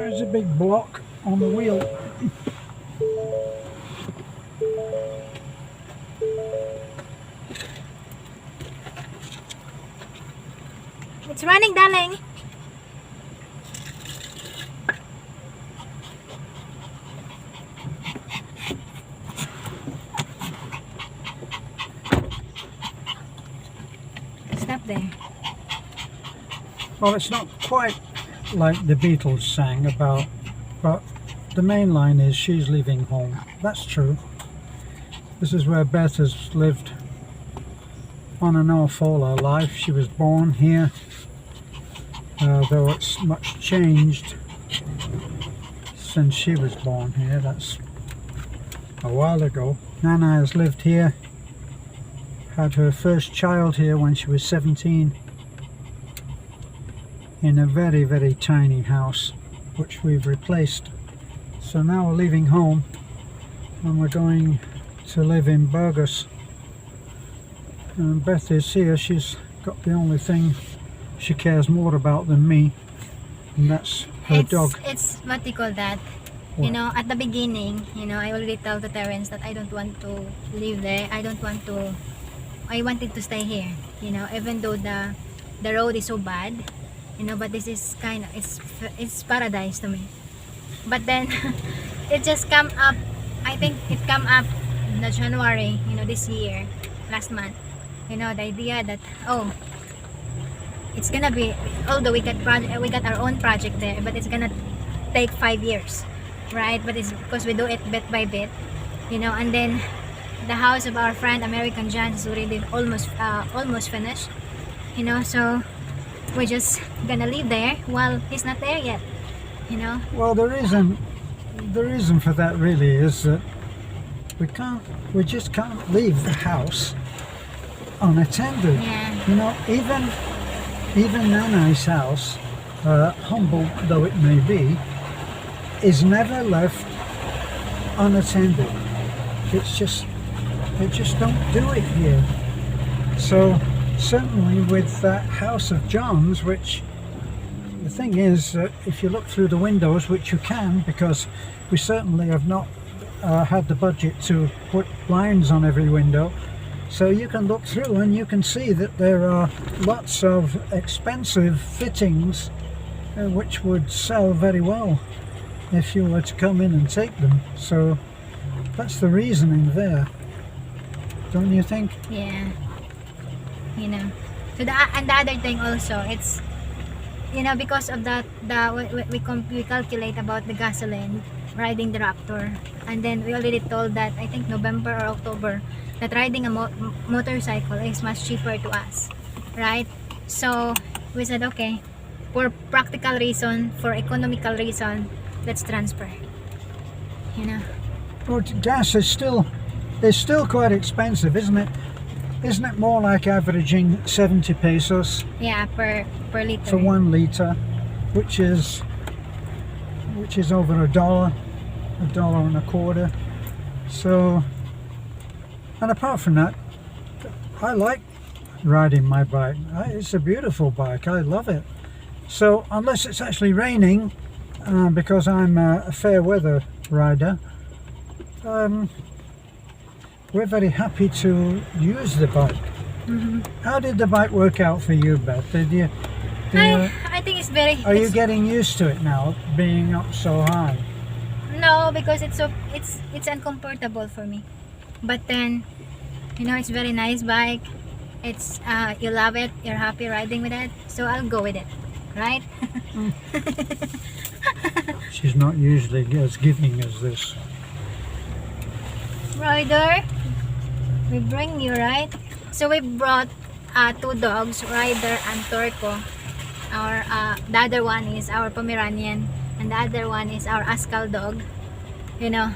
There's a big block on the wheel. It's running, darling. Stop there. Well, it's not quite like the Beatles sang about, but the main line is she's leaving home. That's true. This is where Beth has lived on and off all her life. She was born here, though it's much changed since she was born here. That's a while ago. Nanay has lived here, had her first child here when she was 17, in a very, very tiny house which we've replaced. So now we're leaving home and we're going to live in Burgos. And Beth is here. She's got the only thing she cares more about than me, and that's her dog. It's what do you call that? What? You know, at the beginning, you know, I already told the parents that I don't want to live there. I wanted to stay here, you know, even though the road is so bad, you know, but this is kind of, it's paradise to me. But then it just come up, I think it come up in the January, you know, this year, last month, you know, the idea that, oh, it's gonna be, although we got our own project there, but it's gonna take 5 years, right? But it's because we do it bit by bit, you know. And then the house of our friend American John is already almost finished, you know. So we're just gonna live there while he's not there yet, you know. Well, the reason for that really is that we just can't leave the house unattended. Yeah. You know, even Nanay's house, humble though it may be, is never left unattended. They just don't do it here. So certainly with that house of John's, which the thing is, if you look through the windows, which you can, because we certainly have not had the budget to put blinds on every window, so you can look through and you can see that there are lots of expensive fittings which would sell very well if you were to come in and take them. So that's the reasoning there, don't you think? Yeah, you know. So and the other thing also, it's, you know, because of that, we calculate about the gasoline riding the Raptor, and then we already told that I think November or October that riding a motorcycle is much cheaper to us, right? So we said, okay, for practical reason, for economical reason, let's transfer, you know. Well, gas is still quite expensive, isn't it? Isn't it more like averaging 70 pesos? Yeah, per liter. For 1 litre, which is over $1 and a quarter. So, and apart from that, I like riding my bike. It's a beautiful bike. I love it. So unless it's actually raining, because I'm a fair weather rider, we're very happy to use the bike. Mm-hmm. How did the bike work out for you, Beth? I think it's very. Are you getting used to it now, being up so high? No, because it's uncomfortable for me. But then, you know, it's very nice bike. It's you love it. You're happy riding with it. So I'll go with it, right? She's not usually as giving as this. Ryder, we bring you, right? So we brought 2 dogs, Ryder and Turco. The other one is our Pomeranian, and the other one is our Askal dog. You know,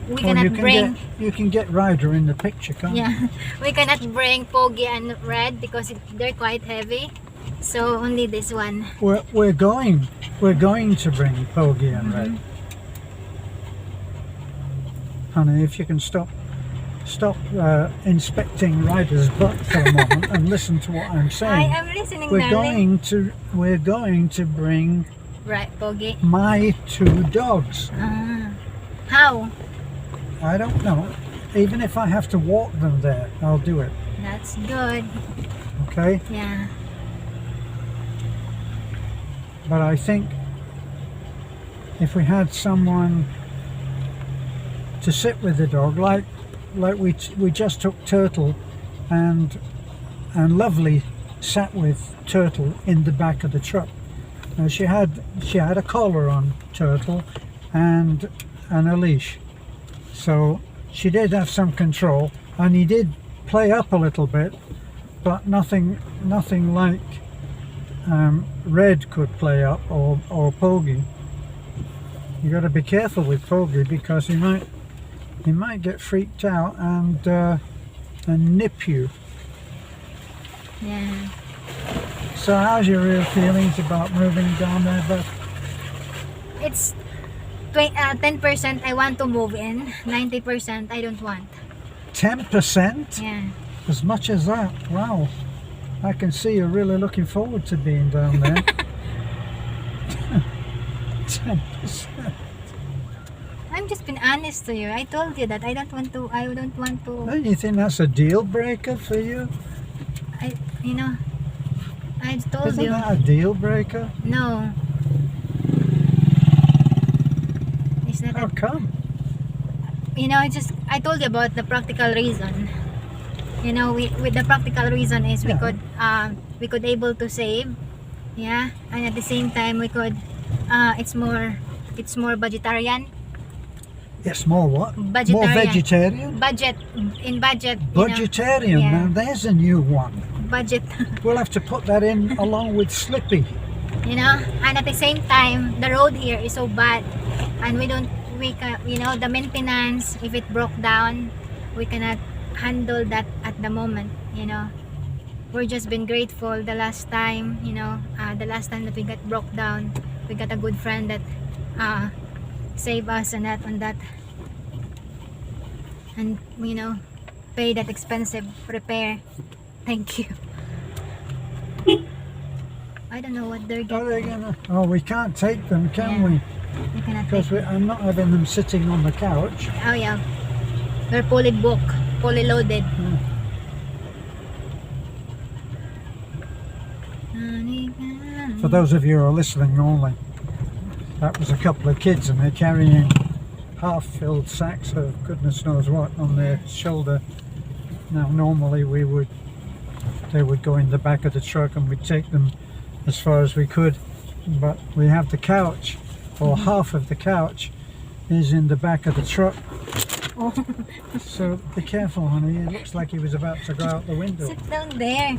we cannot bring. You can get Ryder in the picture, can't you? Yeah, we cannot bring Pogi and Red because they're quite heavy. So only this one. We're going to bring Pogi and Red. Honey, if you can stop inspecting Ryder's butt for a moment and listen to what I'm saying. I am listening, darling. We're going to bring Right, Pogi. my 2 dogs. How? I don't know. Even if I have to walk them there, I'll do it. That's good. Okay? Yeah. But I think if we had someone to sit with the dog, like we just took Turtle, and Lovely sat with Turtle in the back of the truck. Now she had a collar on, Turtle, and a leash, so she did have some control, and he did play up a little bit, but nothing like Red could play up, or Pogi. You got to be careful with Pogi, because he might get freaked out and nip you. Yeah. So how's your real feelings about moving down there, Beth? It's 10% I want to move in, 90% I don't want. 10%? Yeah. As much as that? Wow. I can see you're really looking forward to being down there. 10%. I'm just being honest to you. I told you that I don't want to. Don't you think that's a deal breaker for you? I told Isn't you. that a deal breaker? No. It's not. How come? I told you about the practical reason. With the practical reason is Yeah. we could able to save, yeah, and at the same time we could, it's more budgetarian. Yes, more what? Budgetarian. More vegetarian? Budget. Budgetarian, yeah. now there's a new one. Budget. We'll have to put that in along with Slippy. And at the same time the road here is so bad, and the maintenance, if it broke down, we cannot handle that at the moment. We're just been grateful the last time, the last time that we got broke down, we got a good friend that save us on that, and pay that expensive repair. Thank you. I don't know what they're getting. We can't take them, can Yeah. we? You cannot Because take. I'm not having them sitting on the couch. Oh yeah, they're fully booked, fully loaded. For those of you who are listening only, that was a couple of kids, and they're carrying half-filled sacks of goodness knows what on their shoulder. Now normally they would go in the back of the truck and we'd take them as far as we could, but we have the couch, or half of the couch is in the back of the truck. Oh. So be careful, honey. It looks like he was about to go out the window. Sit down there.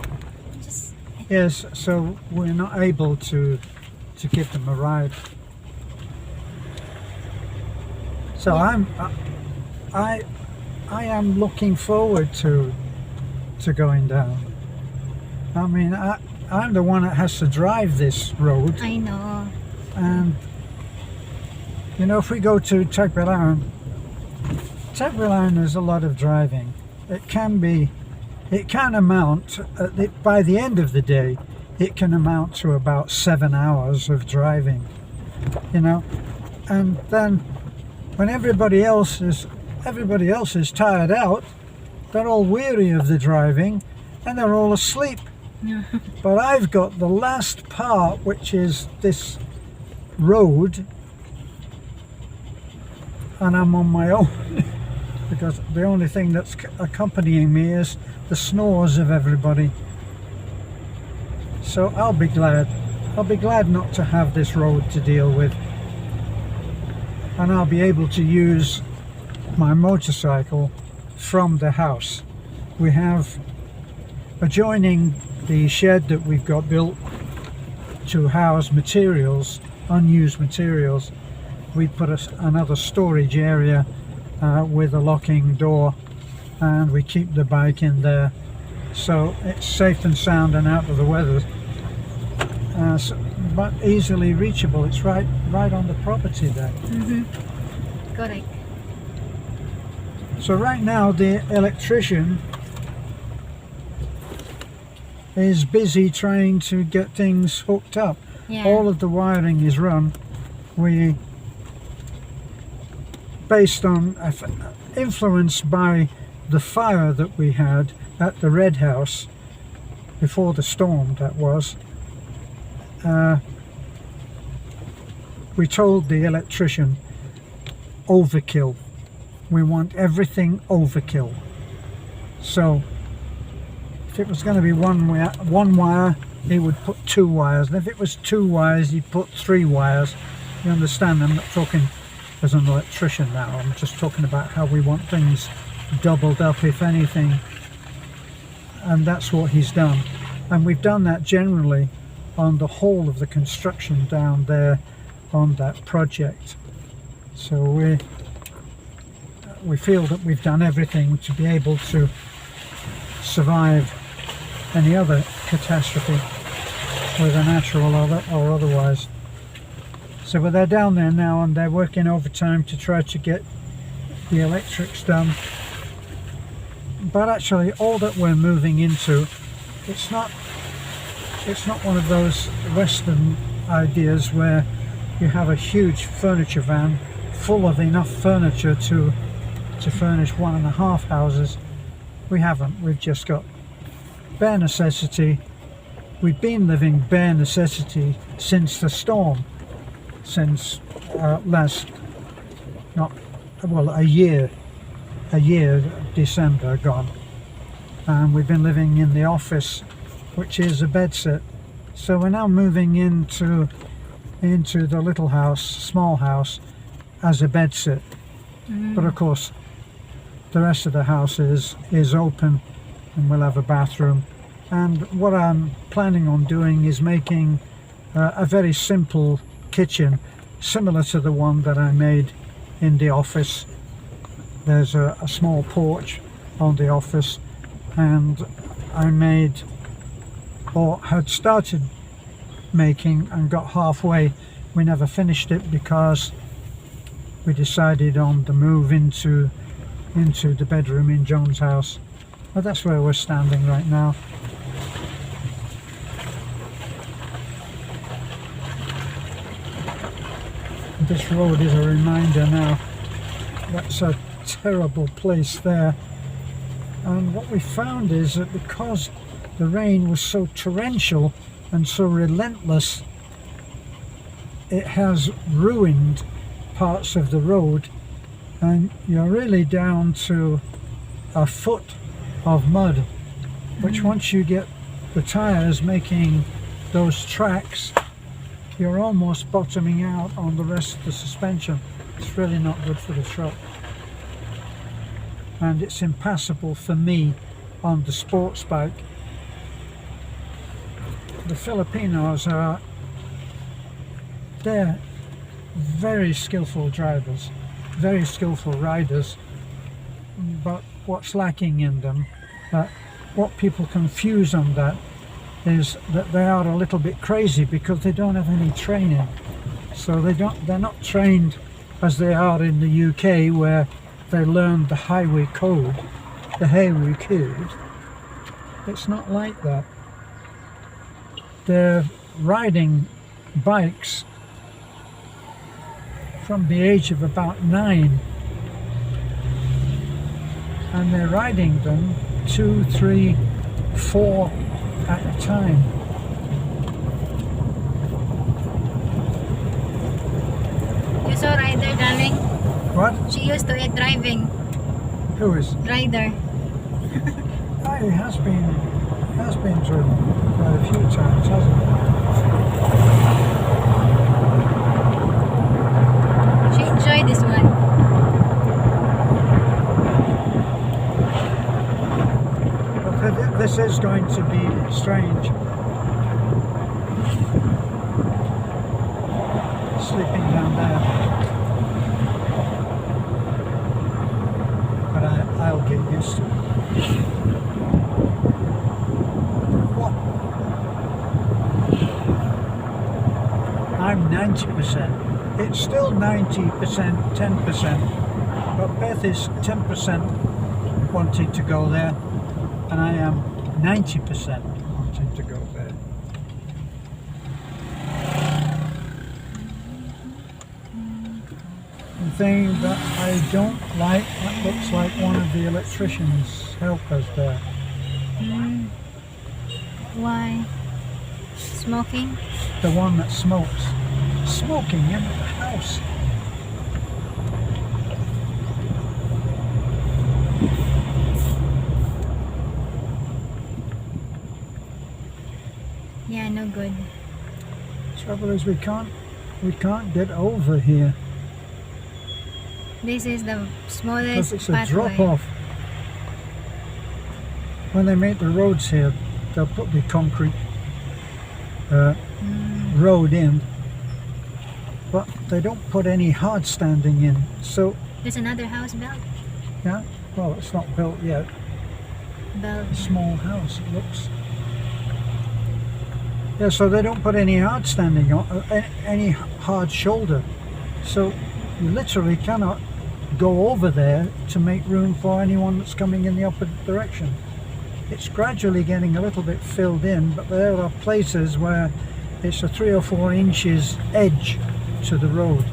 Just Yes, so we're not able to give them a ride. So I am looking forward to going down. I mean, I'm the one that has to drive this road, I know. and if we go to Tagbilaran, there's a lot of driving. It can amount, by the end of the day, it can amount to about 7 hours of driving, and then when everybody else is tired out, they're all weary of the driving and they're all asleep. But I've got the last part, which is this road, and I'm on my own because the only thing that's accompanying me is the snores of everybody. So I'll be glad not to have this road to deal with, and I'll be able to use my motorcycle from the house. We have, adjoining the shed that we've got built to house materials, unused materials, we put another storage area with a locking door, and we keep the bike in there, so it's safe and sound and out of the weather, but easily reachable. It's right on the property there. Correct. So right now the electrician is busy trying to get things hooked up. Yeah. all of the wiring is run. We, based on, influenced by the fire that we had at the Red House before the storm, that was, we told the electrician, overkill. We want everything overkill. So if it was going to be one wire, he would put 2 wires, and if it was 2 wires, he'd put 3 wires. You understand? I'm not talking as an electrician now, I'm just talking about how we want things doubled up, if anything, and that's what he's done. And we've done that generally on the whole of the construction down there on that project. So we feel that we've done everything to be able to survive any other catastrophe, whether natural or otherwise. So but they're down there now, and they're working overtime to try to get the electrics done. But actually all that we're moving into, it's not one of those Western ideas where you have a huge furniture van full of enough furniture to furnish 1.5 houses. We haven't. We've just got bare necessity. We've been living bare necessity since the storm, since a year, December gone, and we've been living in the office, which is a bedsit. So we're now moving into the little house, small house, as a bedsit. But of course the rest of the house is open, and we'll have a bathroom. And what I'm planning on doing is making a very simple kitchen, similar to the one that I made in the office. There's a small porch on the office, and I made, or had started making and got halfway. We never finished it because we decided on the move into the bedroom in John's house. But that's where we're standing right now. This road is a reminder now. That's a terrible place there. And what we found is that because the rain was so torrential and so relentless, it has ruined parts of the road, and you're really down to a foot of mud, which once you get the tires making those tracks, you're almost bottoming out on the rest of the suspension. It's really not good for the truck, and it's impassable for me on the sports bike. The Filipinos they're very skillful drivers, very skillful riders, but what's lacking in them, what people confuse on that, is that they are a little bit crazy because they don't have any training. So they're not trained as they are in the UK, where they learn the highway code, the highway code. It's not like that. They're riding bikes from the age of about 9, and they're riding them 2, 3, 4 at a time. You saw Ryder, darling? What? She used to it driving. Who is? Ryder. He has been driven quite a few times, hasn't he? She enjoyed this one. But this is going to be strange. Sleeping down there. But I'll get used to it. What? I'm 90%. It's still 90%, 10%. But Beth is 10% wanting to go there, and I am 90% wanting to go there. thing that I don't like. That looks like one of the electrician's helpers there. Hmm. Why? Smoking? The one that smokes. Smoking in the house. Yeah, no good. Trouble is we can't get over here This is the because smallest it's a pathway. drop off. When they make the roads here, they'll put the concrete road in, but they don't put any hard standing in. So There's another house built. yeah, well, it's not built yet. Built. A small house, it looks. Yeah, so they don't put any hard standing on, any hard shoulder. So you literally cannot go over there to make room for anyone that's coming in the opposite direction. It's gradually getting a little bit filled in, but there are places where it's a 3 or 4 inches edge to the road.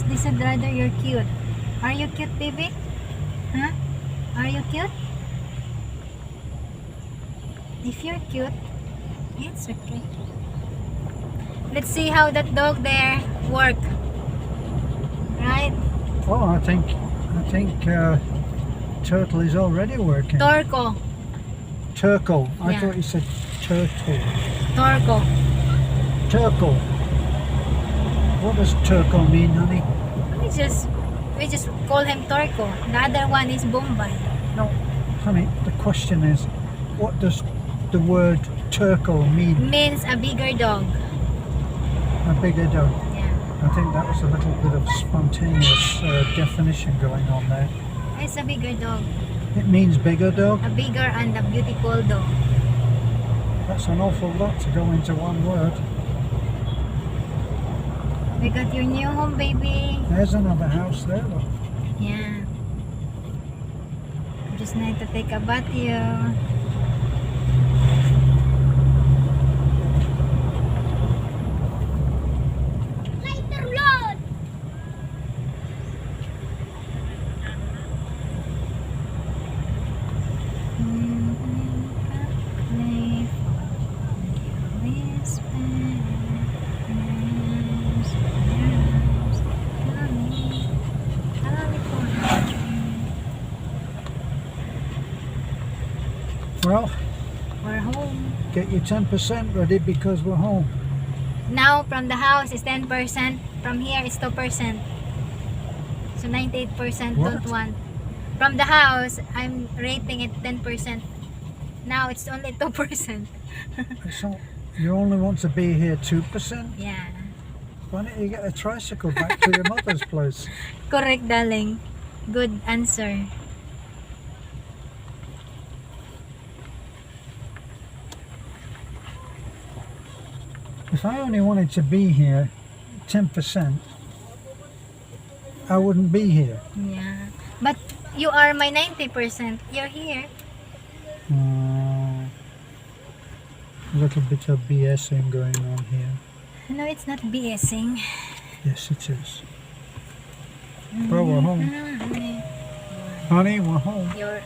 They said rather you're cute. Are you cute, baby? Huh? Are you cute? If you're cute, it's okay. Let's see how that dog there work. Right? Oh, I think Turtle is already working. Torco. Turtle. I Yeah. thought you said turtle. Torco. Turtle. What does turtle mean, honey? We just call him Torco. The other one is Bombay. No, honey, the question is, what does the word turtle mean? Means a bigger dog. A bigger dog. Yeah. I think that was a little bit of spontaneous definition going on there. It's a bigger dog. It means bigger dog. A bigger and a beautiful dog. That's an awful lot to go into one word. We got your new home, baby. There's another house there, look. Yeah. Just need to take a bath here. Later, Lord. Well, We're home. get your 10% ready because we're home. Now from the house is 10%. From here is 2%. So 98% What? don't want. From the house, I'm rating it 10%. Now it's only 2%. So you only want to be here 2%? Yeah. Why don't you get a tricycle back to your mother's place? Correct, darling. Good answer. If I only wanted to be here 10%, I wouldn't be here. Yeah. But you are my 90%. You're here. A little bit of BSing going on here. No, it's not BSing. Yes, it is. Well, we're home. Honey, we're home. You're